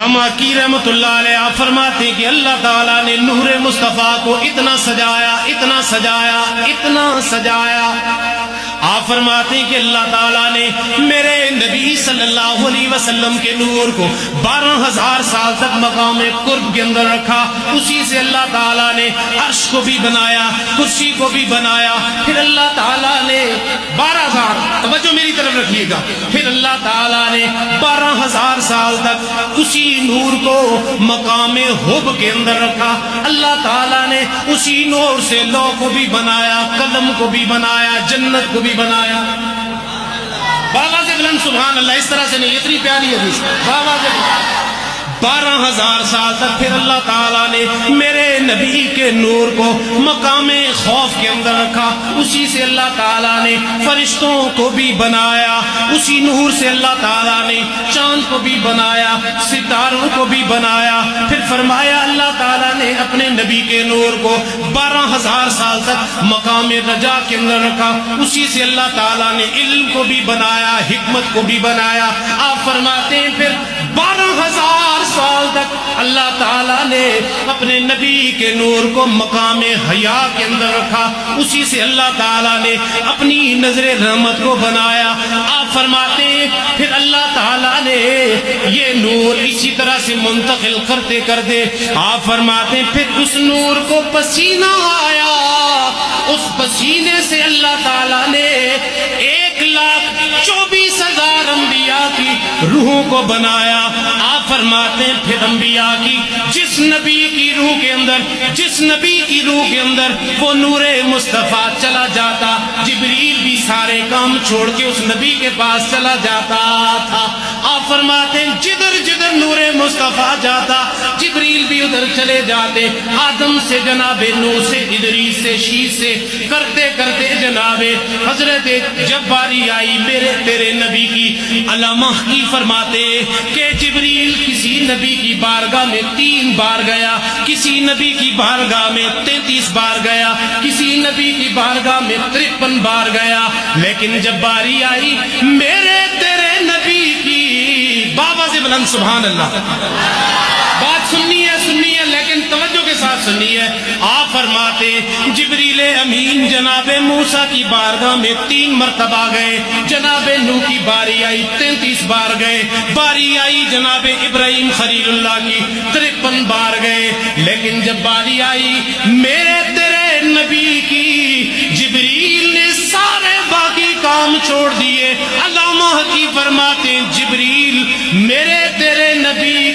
مکی رحمت اللہ علیہ آپ فرماتے کہ اللہ تعالیٰ نے نور مصطفیٰ کو اتنا سجایا اتنا سجایا اتنا سجایا. آپ فرماتے کہ اللہ تعالیٰ نے میرے نبی صلی اللہ علیہ وسلم کے نور کو 12,000 سال تک مقام قرب کے اندر رکھا. اسی سے اللہ تعالیٰ نے عرش کو بھی بنایا, کرسی کو بھی بنایا. پھر اللہ تعالیٰ نے 12,000, توجہ میری طرف رکھیے گا, پھر اللہ تعالیٰ نے 12,000 سال تک اسی نور کو مقام حب کے اندر رکھا. اللہ تعالیٰ نے اسی نور سے لوح کو بھی بنایا, قلم کو بھی بنایا, جنت کو بھی بنایا. بابا سے بلند سبحان اللہ. اس طرح سے نہیں, اتنی پیاری حدیث. بابا سے 12,000 سال تک پھر اللہ تعالیٰ نے میرے نبی کے نور کو مقام خوف کے اندر رکھا. اسی سے اللہ تعالیٰ نے فرشتوں کو بھی بنایا. اسی نور سے اللہ تعالیٰ نے چاند کو بھی بنایا, ستاروں کو بھی بنایا. پھر فرمایا اللہ تعالیٰ نے اپنے نبی کے نور کو 12,000 سال تک مقام رجا کے اندر رکھا. اسی سے اللہ تعالیٰ نے علم کو بھی بنایا, حکمت کو بھی بنایا. آپ فرماتے ہیں پھر 12,000 سال تک اللہ تعالیٰ نے اپنے نبی کے نور کو مقام حیا کے اندر رکھا. اسی سے اللہ تعالیٰ نے اپنی نظر رحمت کو بنایا. آپ فرماتے ہیں پھر اللہ تعالیٰ نے یہ نور اسی طرح سے منتقل کرتے کرتے آپ فرماتے ہیں پھر اس نور کو پسینہ آیا. اس پسینے سے اللہ تعالیٰ نے 1,24,000 انبیاء کی روحوں کو بنایا. آپ فرماتے ہیں پھر انبیاء کی جس نبی کی روح کے اندر, جس نبی کی روح کے اندر وہ نور مصطفیٰ چلا جاتا, جبریل بھی سارے کام چھوڑ کے اس نبی کے پاس چلا جاتا تھا. آپ فرماتے ہیں جدھر جدھر نور مصطفیٰ جاتا جبریل بھی ادھر چلے جاتے. آدم سے جناب نوح سے ادریس سے شیش سے کرتے کرتے جناب حضرت جب باری آئی میرے تیرے نبی کی, علامہ کی فرماتے کہ جبریل کسی نبی کی بارگاہ میں 3 بار گیا, کسی نبی کی بارگاہ میں 33 بار گیا, کسی نبی کی بارگاہ میں 53 بار گیا. لیکن جب باری آئی میرے تیرے نبی کی, بابا سے بلند سبحان اللہ. بات سننی ہے لیکن توجہ کے ساتھ سننی ہے. آپ فرماتے جبریل امین جناب موسیٰ کی بارگاہ میں 3 مرتبہ گئے, جناب نوح کی باری آئی 33 بار گئے, باری آئی جناب ابراہیم خلیل اللہ کی 53 بار گئے. لیکن جب باری آئی میرے تیرے نبی کی, جبریل نے سارے باقی کام چھوڑ دیے. علامہ کی فرماتے جبریل میرے تیرے نبی